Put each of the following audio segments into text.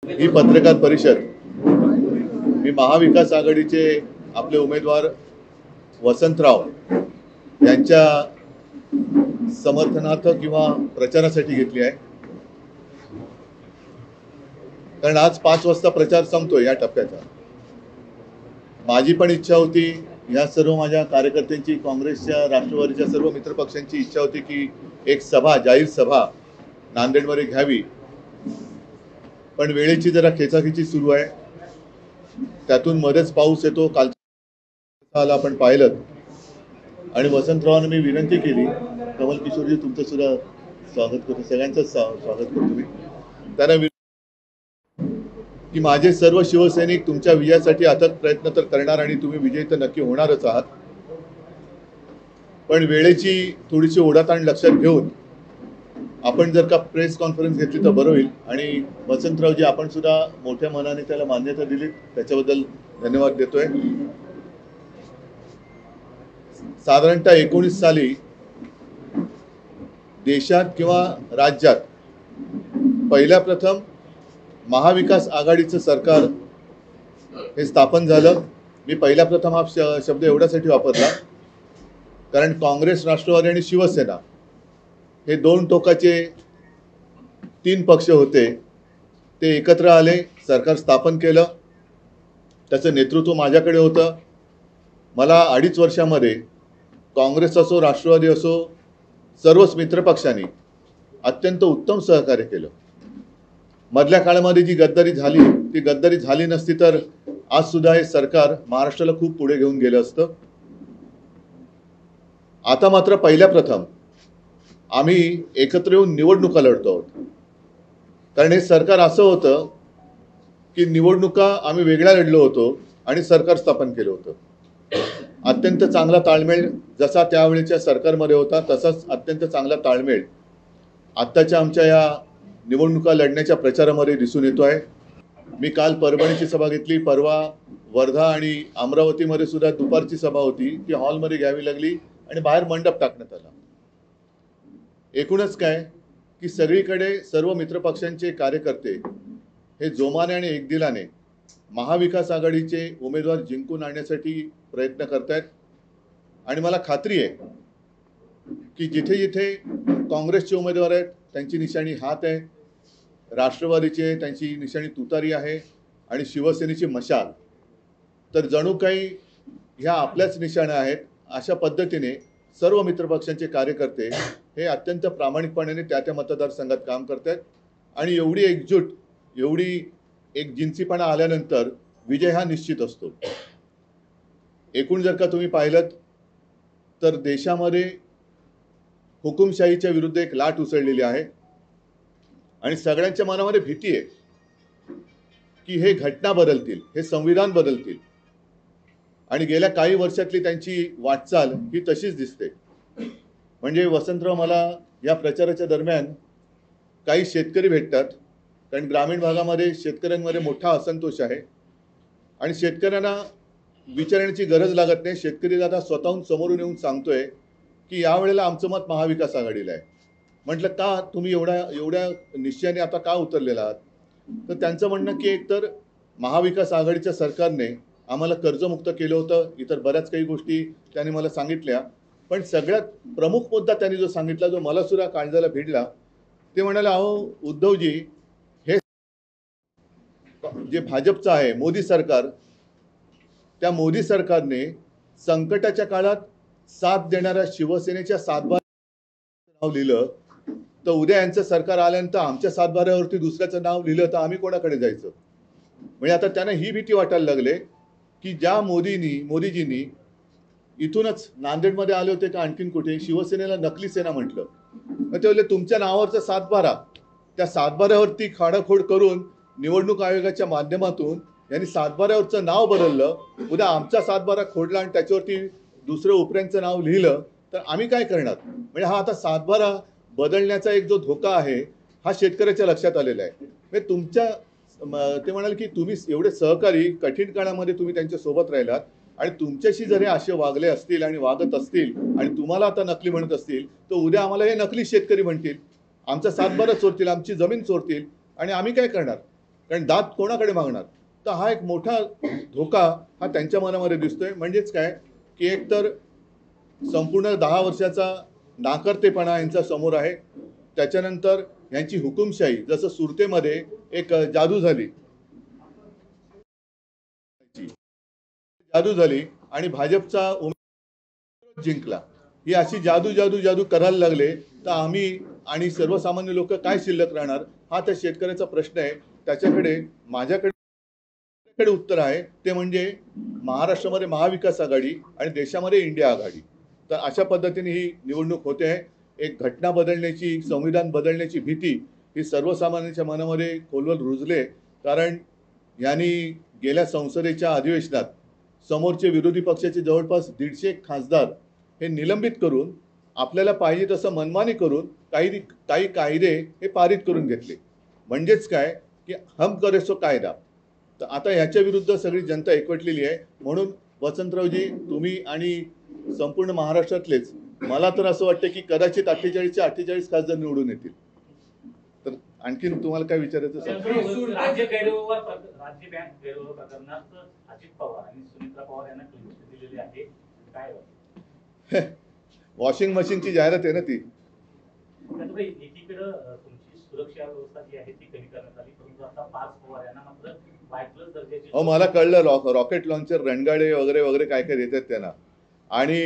ही पत्रकार परिषद मी महाविकास आघाडीचे आपले उमेदवार वसंतराव यांच्या समर्थनार्थ किंवा प्रचारासाठी घेतली आहे। कारण आज 5 वाजता प्रचार संपतोय या टप्प्याचा। माझी पण इच्छा होती, या सर्व माझ्या कार्यकर्त्यांची, काँग्रेसच्या, राष्ट्रवादीच्या सर्व मित्रपक्षांची इच्छा होती की एक सभा, जाहीर सभा नांदेडमध्ये घ्यावी, पण वेळेची जरा खेचाखेची सुरू आहे। त्यातून मध्येच पाऊस येतो। काल आपण पाहिलं आणि वसंतरावांना मी विनंती केली, कमल किशोरजी तुमचं सुद्धा स्वागत करतो, सगळ्यांचं स्वागत करतो मी त्यांना की माझे सर्व शिवसैनिक तुमच्या विजयासाठी अथक प्रयत्न तर करणार आणि तुम्ही विजयी तर नक्की होणारच आहात, पण वेळेची थोडीशी ओढाताण लक्षात घेऊन आपण जर का प्रेस कॉन्फरन्स घेतली तर बरं होईल। आणि वसंतरावजी आपण सुद्धा मोठ्या मनाने त्याला मान्यता दिली, त्याच्याबद्दल धन्यवाद देतोय। साधारणतः 19 साली देशात किंवा राज्यात पहिल्या प्रथम महाविकास आघाडीचं सरकार हे स्थापन झालं। मी पहिल्या प्रथम हा शब्द एवढ्यासाठी वापरला कारण काँग्रेस, राष्ट्रवादी आणि शिवसेना हे दोन टोकाचे 3 पक्ष होते, ते एकत्र आले, सरकार स्थापन केलं। त्याचं नेतृत्व माझ्याकडे होतं। मला 2.5 वर्षामध्ये काँग्रेस असो, राष्ट्रवादी असो, सर्वच मित्रपक्षांनी अत्यंत उत्तम सहकार्य केलं। मधल्या काळामध्ये जी गद्दारी झाली, ती गद्दारी झाली नसती तर आज सुद्धा हे सरकार महाराष्ट्राला खूप पुढे घेऊन गेलं असतं। आता मात्र पहिल्या प्रथम आम्ही एकत्र येऊन निवडणुका लढतो आहोत। कारण हे सरकार असं होतं की निवडणुका आम्ही वेगळ्या लढलो होतो आणि सरकार स्थापन केलं होतं। अत्यंत चांगला ताळमेळ जसा त्यावेळेच्या सरकारमध्ये होता, तसाच अत्यंत चांगला ताळमेळ आत्ताच्या आमच्या या निवडणुका लढण्याच्या प्रचारामध्ये दिसून येतो आहे। मी काल परभणीची सभा घेतली, परवा वर्धा आणि अमरावतीमध्ये सुद्धा दुपारची सभा होती, ती हॉलमध्ये घ्यावी लागली आणि बाहेर मंडप टाकण्यात आला। एकूणच काय की सगळीकडे सर्व मित्रपक्षांचे कार्यकर्ते हे जोमाने आणि एकदिलाने महाविकास आघाडीचे उमेदवार जिंकून आणण्यासाठी प्रयत्न करतायत। आणि मला खात्री आहे की जिथे जिथे काँग्रेसचे उमेदवार आहेत त्यांची निशाणी हात आहे, राष्ट्रवादीचे त्यांची निशाणी तुतारी आहे आणि शिवसेनेची मशाल, तर जणू काही ह्या आपल्याच निशाण्या आहेत। अशा पद्धतीने सर्व मित्रपक्षांचे कार्यकर्ते हे अत्यंत प्रामाणिकपणे त्या मतदारसंघात काम करतात आणि एवढी एकजूट, एवढी एक जिंचीपणा आल्यानंतर विजय हा निश्चित असतो। एकूण जर का तुम्ही पाहिलं तर देशामध्ये हुकुमशाहीच्या विरुद्ध एक लाट उसळलेली आहे आणि सगळ्यांच्या मनामध्ये भीती आहे की हे घटना बदलतील, हे संविधान बदलतील आणि गेल्या काही वर्षातली त्यांची वाटचाल ही तशीच दिसते। म्हणजे वसंतराव, मला या प्रचाराच्या दरम्यान काही शेतकरी भेटतात, कारण ग्रामीण भागामध्ये शेतकऱ्यांमध्ये मोठा असंतोष आहे आणि शेतकऱ्यांना विचारण्याची गरज लागत नाही। शेतकरी दादा स्वतःहून समोरून येऊन सांगतोय की यावेळेला आमचं मत महाविकास आघाडीला आहे। म्हटलं का तुम्ही एवढ्या निश्चयाने आता का उतरलेला आहात? तर त्यांचं म्हणणं की एकतर महाविकास आघाडीच्या सरकारने आम्हाला कर्जमुक्त केलं होतं, इतर बऱ्याच काही गोष्टी त्यांनी मला सांगितल्या, पण सगळ्यात प्रमुख मुद्दा त्यांनी जो सांगितला, जो मला सुद्धा काळजाला भिडला, ते म्हणाले, अहो उद्धवजी, हे जे भाजपचं आहे मोदी सरकार, त्या मोदी सरकारने संकटाच्या काळात साथ देणाऱ्या शिवसेनेच्या सातबाऱ्याचं नाव लिहिलं, तर उद्या यांचं सरकार आल्यानंतर आमच्या सातबाऱ्यावरती दुसऱ्याचं नाव लिहिलं तर आम्ही कोणाकडे जायचं? म्हणजे आता त्यांना ही भीती वाटायला लागले की ज्या मोदीजींनी इथूनच नांदेडमध्ये आले होते का आणखीन कुठे शिवसेनेला नकली सेना म्हटलं, मग ते बोलले तुमच्या नावावरचा सातबारा, त्या सातबाऱ्यावरती खाडाखोड करून निवडणूक आयोगाच्या माध्यमातून यांनी सातबाऱ्यावरचं नाव बदललं, उद्या आमचा सातबारा खोडला आणि त्याच्यावरती दुसरं उपऱ्यांचं नाव लिहिलं तर आम्ही काय करणार? म्हणजे हा आता सातबारा बदलण्याचा एक जो धोका आहे हा शेतकऱ्याच्या लक्षात आलेला आहे। म्हणजे तुमच्या ते म्हणाले की तुम्ही एवढे सहकारी, कठीण काळामध्ये तुम्ही त्यांच्या सोबत राहिलात आणि तुमच्याशी जर हे असे वागले असतील आणि वागत असतील आणि तुम्हाला आता नकली म्हणत असतील, तर उद्या आम्हाला हे नकली शेतकरी म्हणतील, आमचा सातबारा चोरतील, आमची जमीन चोरतील आणि आम्ही काय करणार? कारण दात कोणाकडे मागणार. तर हा एक मोठा धोका हा त्यांच्या मनामध्ये दिसतोय. म्हणजेच काय की एक तर संपूर्ण 10 वर्षाचा नाकर्तेपणा यांचा समोर आहे. त्याच्यानंतर यांची हुकुमशाही, जसं सुरतेमध्ये एक जादू झाली आणि भाजपचा उमेदवार जिंकला. ही अशी जादू जादू जादू करायला लागले तर आम्ही आणि सर्वसामान्य लोक काय शिल्लक राहणार, हा त्या शेतकऱ्याचा प्रश्न आहे. त्याच्याकडे माझ्याकडे उत्तर आहे, ते म्हणजे महाराष्ट्रामध्ये महाविकास आघाडी आणि देशामध्ये इंडिया आघाडी. तर अशा पद्धतीने ही निवडणूक होते आहे. एक घटना बदलण्याची, संविधान बदलण्याची भीती ही सर्वसामान्यांच्या मनामध्ये खोलवर रुजले. कारण यांनी गेल्या संसदेच्या अधिवेशनात समोरचे विरोधी पक्षाचे जवळपास 150 खासदार हे निलंबित करून आपल्याला पाहिजे तसं मनमानी करून काही कायदे हे पारित करून घेतले. म्हणजेच काय की हम करे सो कायदा. तर आता ह्याच्या विरुद्ध सगळी जनता एकवटलेली आहे. म्हणून वसंतरावजी, तुम्ही आणि संपूर्ण महाराष्ट्रातलेच, मला तर असं वाटतं की कदाचित 48चे 48 खासदार निवडून येतील. तर आणखीन तुम्हाला काय विचारायचं असेल? राज्य बँक गैरव्यवहार प्रकरणात अजित पवार आणि सुमित्रा पवार यांना क्लीन चिट दिलेली आहे. काय वॉशिंग मशीनची जाहिरात आहे ना ती. एकीकडे तुमची सुरक्षा व्यवस्था जी आहे ती कमी करण्यात आली, परंतु आता पार्थ पवार यांना मात्र बायप्लस दर्जाची. हो, मला कळलं. रॉकेट लॉन्चर, रणगाडे वगैरे वगैरे काय काय देतात त्यांना. आणि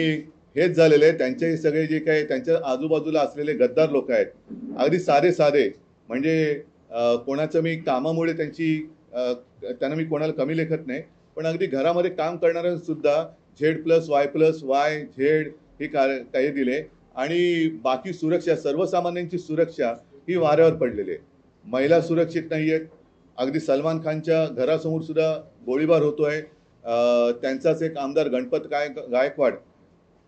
हेच झालेलं आहे. त्यांचे सगळे जे काही त्यांच्या आजूबाजूला असलेले गद्दार लोक आहेत, अगदी साधे म्हणजे कोणाचं मी कामामुळे त्यांना मी कोणाला कमी लेखत नाही, पण अगदी घरामध्ये काम करणाऱ्या सुद्धा Z+Y+Y Z हे काही दिले. आणि बाकी सुरक्षा, सर्वसामान्यांची सुरक्षा ही वाऱ्यावर पडलेली आहे. महिला सुरक्षित नाही आहेत. अगदी सलमान खानच्या घरासमोर सुद्धा गोळीबार होतोय. त्यांचाच एक आमदार गणपत गायकवाड,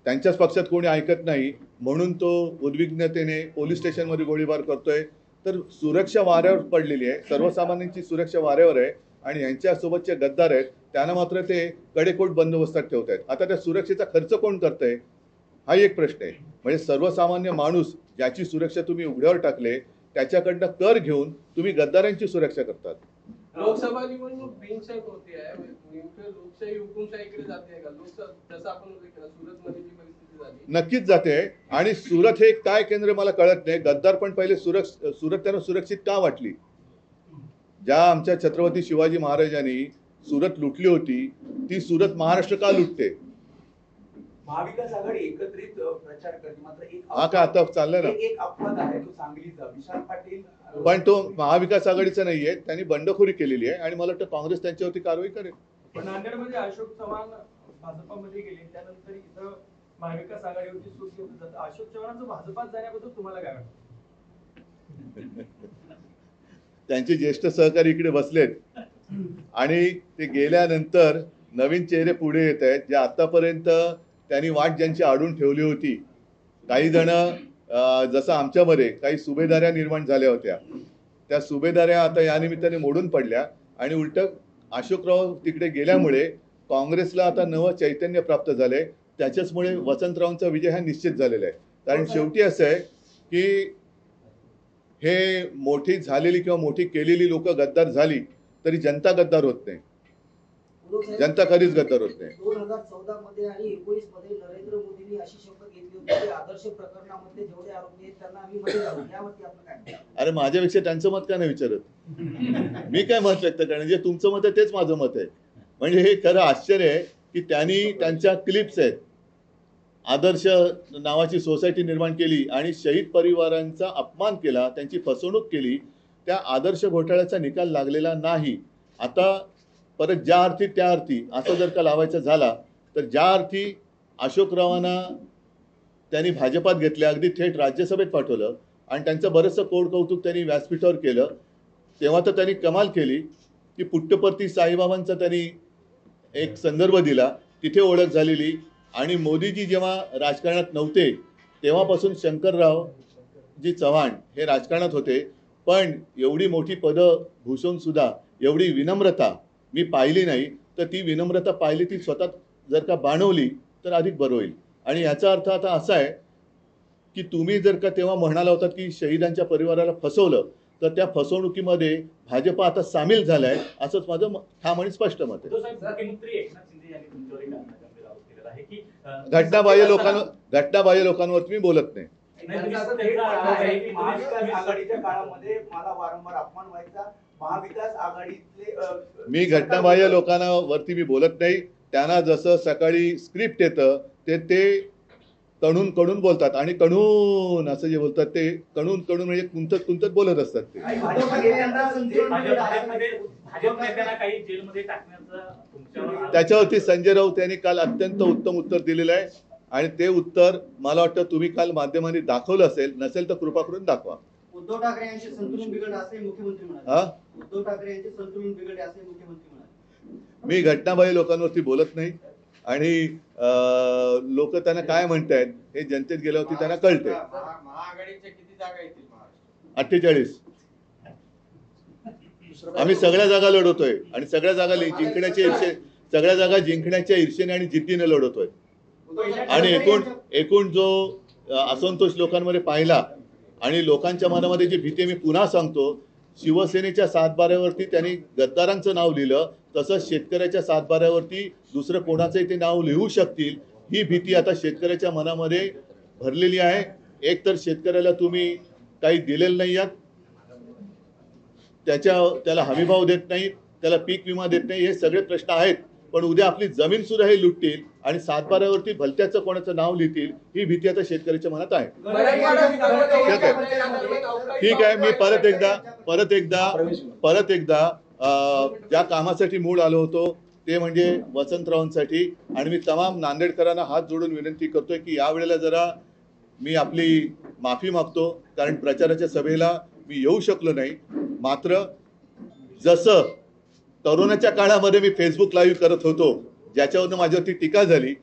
त्यांच्याच पक्षात कोणी ऐकत नाही म्हणून तो उद्विग्नतेने पोलीस स्टेशनमध्ये गोळीबार करतोय. तर सुरक्षा वाऱ्यावर पडलेली आहे. सर्वसामान्यांची सुरक्षा वाऱ्यावर आहे. आणि यांच्यासोबतचे गद्दार आहेत, त्यांना मात्र ते कडेकोट बंदोबस्तात ठेवत आहेत. आता त्या सुरक्षेचा खर्च कोण करतंय, हा एक प्रश्न आहे. म्हणजे सर्वसामान्य माणूस ज्याची सुरक्षा तुम्ही उघड्यावर टाकले, त्याच्याकडनं कर घेऊन तुम्ही गद्दारांची सुरक्षा करतात. लोकसभा निवडणूक बिनशर्त होते आहे. नेमकं लोकशाही हुकुमशाहीकडे जाते का? जसं आपण सुरतमध्ये जी परिस्थिती झाली, नक्कीच जाते. आणि सुरत हे काय केंद्र मला कळत नाही. गद्दार पण पहिले सुरत त्यांना सुरक्षित का वाटली? ज्या आमच्या छत्रपती शिवाजी महाराजांनी सुरत लुटली होती, ती सुरत महाराष्ट्र का लुटते? महाविकास आघाडी एकत्रित प्रचार करते, मात्र हा का आता चाललंय ना. एक अपवाद आहे तो सांगलीचा. विशाल पाटील, पण तो महाविकास आघाडीचा नाहीये. त्यांनी बंडखोरी केलेली आहे आणि मला वाटतं काँग्रेस त्यांच्यावरती कारवाई करेल. पण नांदेडमध्ये अशोक चव्हाण भाजपामध्ये गेले, त्यानंतर इथं महाविकास आघाडीवरती सूट घेतलं जातं. अशोक चव्हाणांचं भाजपात जाण्याबद्दल तुम्हाला काय वाटतं? त्यांचे ज्येष्ठ सहकारी इकडे बसलेत आणि ते गेल्यानंतर नवीन चेहरे पुढे येत आहेत, जे आतापर्यंत त्यांनी वाट ज्यांची आडून ठेवली होती. काही जण जसं आमच्यामध्ये काही सुभेदाऱ्या निर्माण झाल्या होत्या, त्या सुभेदाऱ्या आता या निमित्ताने मोडून पडल्या. आणि उलट अशोकराव तिकडे गेल्यामुळे काँग्रेसला आता नवं चैतन्य प्राप्त झालंय. त्याच्याचमुळे वसंतरावांचा विजय हा निश्चित झालेला आहे. कारण शेवटी असं आहे की हे मोठी झालेली किंवा मोठी केलेली लोक गद्दार झाली तरी जनता गद्दार होत नाही. जनता कधीच गद्दार होत नाही. 2014 मध्ये आणि 19 मध्ये नरेंद्र मोदींनी अशी शपथ घेतली होती की आदर्श प्रकरणामध्ये जेवढे आरोपी आहेत त्यांना आम्ही मध्ये घालू. यावरती आपलं काय? अरे माझ्यापेक्षा त्यांचं मत का नाही विचारत? मी काय मत व्यक्त करणार? जे तुमचं मत आहे तेच माझं मत आहे. म्हणजे हे खरं आश्चर्य आहे की त्यांनी त्यांच्या क्लिप्स आहेत, आदर्श नावाची सोसायटी निर्माण केली आणि शहीद परिवारांचा अपमान केला, त्यांची फसवणूक केली. त्या आदर्श घोटाळ्याचा निकाल लागलेला नाही. आता परत ज्या अर्थी त्या अर्थी असं जर का लावायचं झाला तर ज्या अर्थी अशोकरावांना त्यांनी भाजपात घेतले, अगदी थेट राज्यसभेत पाठवलं आणि त्यांचं बरंचसं कौतुक त्यांनी व्यासपीठावर केलं, तेव्हा तर त्यांनी कमाल केली की पुट्टपर्ती साईबाबांचा त्यांनी एक संदर्भ दिला, तिथे ओळख झालेली. आणि मोदीजी जेव्हा राजकारणात नव्हते तेव्हापासून शंकररावजी चव्हाण हे राजकारणात होते, पण एवढी मोठी पदं भूषवून सुद्धा एवढी विनम्रता मी पाहिली नाही. तर ती विनम्रता पाहिली, ती स्वतः जर का बाणवली तर अधिक बरं होईल. आणि याचा अर्थ आता असा आहे की तुम्ही जर का तेव्हा म्हणाला होता की शहीदांच्या परिवाराला फसवलं, तर त्या फसवणुकीमध्ये भाजप आता सामील झालाय, असंच माझं ठाम आणि स्पष्ट मत आहे. उद्धव साहेब, मुख्यमंत्री एकनाथ शिंदे यांनी तुमच्यावर एक गंभीर आरोप केलेला आहे की घटनाबाह्य लोकांवरती मी बोलत नाही. त्यांचा थेट म्हणणं आहे की महाविकास आघाडीच्या काळामध्ये मला वारंवार अपमान व्हायचा. महाविकास आघाडीतले मी घटनाबाह्य लोकांवरती मी बोलत नाही. त्यांना जसं सकाळी स्क्रिप्ट येतं ते कणून बोलतात, आणि कणून असं जे बोलतात ते कणून म्हणजे कुंतत बोलत असतात ते. भाजप नेत्यांना काही जेलमध्ये टाकण्याचं तुमच्यावर आरोप- त्याच्यावरती संजय राऊत यांनी काल अत्यंत उत्तम उत्तर दिलेलं आहे, आणि ते उत्तर मला वाटतं तुम्ही काल माध्यमांनी दाखवलं असेल, नसेल तर कृपा करून दाखवा. उद्धव ठाकरे यांचे संतुलन बिघडले असे मुख्यमंत्री हा? म्हणाले. उद्धव ठाकरे यांचे संतुलन बिघडले असे मुख्यमंत्री म्हणाले. मी घटनाबाह्य लोकांवरती बोलत नाही, आणि लोक त्यांना काय म्हणतायत हे जनतेत गेल्यावरती त्यांना कळते. महाआघाडीच्या किती जागा येतील महाराष्ट्रात? 48. आम्ही सगळ्या जागा लढवतोय, आणि सगळ्या जागा जिंकण्याच्या ईर्षेने आणि जिद्दीने लढवतोय. आणि एकूण जो असंतोष लोकांमध्ये पाहिला, आणि लोकांच्या मनामध्ये जी भीती, मी पुन्हा सांगतो, शिवसेनेच्या सातबाऱ्यावरती त्यांनी गद्दारांचं नाव लिहिलं, तसंच शेतकऱ्याच्या सातबाऱ्यावरती दुसरं कोणाचंही ते नाव लिहू शकतील, ही भीती आता शेतकऱ्याच्या मनामध्ये भरलेली आहे. एक तर शेतकऱ्याला तुम्ही काही दिलेलं नाही आहात, त्याला हमीभाव देत नाहीत, त्याला पीक विमा देत नाही, हे सगळे प्रश्न आहेत. पण उद्या आपली जमीन सुद्धा हे लुटतील, आणि सातबाऱ्यावरती भलत्याचं कोणाचं नाव लिहितील, ही भीती आता शेतकऱ्याच्या मनात आहे. ठीक आहे, मी परत एकदा ज्या कामासाठी मूळ आलो होतो ते म्हणजे वसंतरावांसाठी, आणि मी तमाम नांदेडकरांना हात जोडून विनंती करतोय की यावेळेला जरा मी आपली माफी मागतो, कारण प्रचाराच्या सभेला मी येऊ शकलो नाही. मात्र जसं तरुणाच्या काळामध्ये मी फेसबुक लाईव्ह करत होतो, ज्याच्यावरनं माझ्यावरती टीका झाली,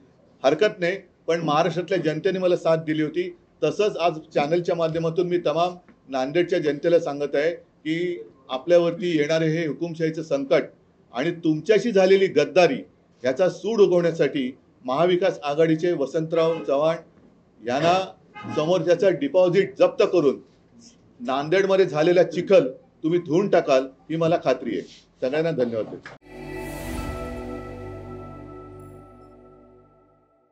हरकत नाही, पण महाराष्ट्रातल्या जनतेने मला साथ दिली होती, तसंच आज चॅनलच्या माध्यमातून मी तमाम नांदेडच्या जनतेला सांगत आहे की आपल्यावरती येणारे हे हुकुमशाहीचं संकट आणि तुमच्याशी झालेली गद्दारी याचा सूड उगवण्यासाठी महाविकास आघाडीचे वसंतराव चव्हाण यांना समोर ज्याचा डिपॉझिट जप्त करून नांदेडमध्ये झालेला चिखल तुम्ही धुवून टाकाल, ही मला खात्री आहे. सगळ्यांना धन्यवाद देतो.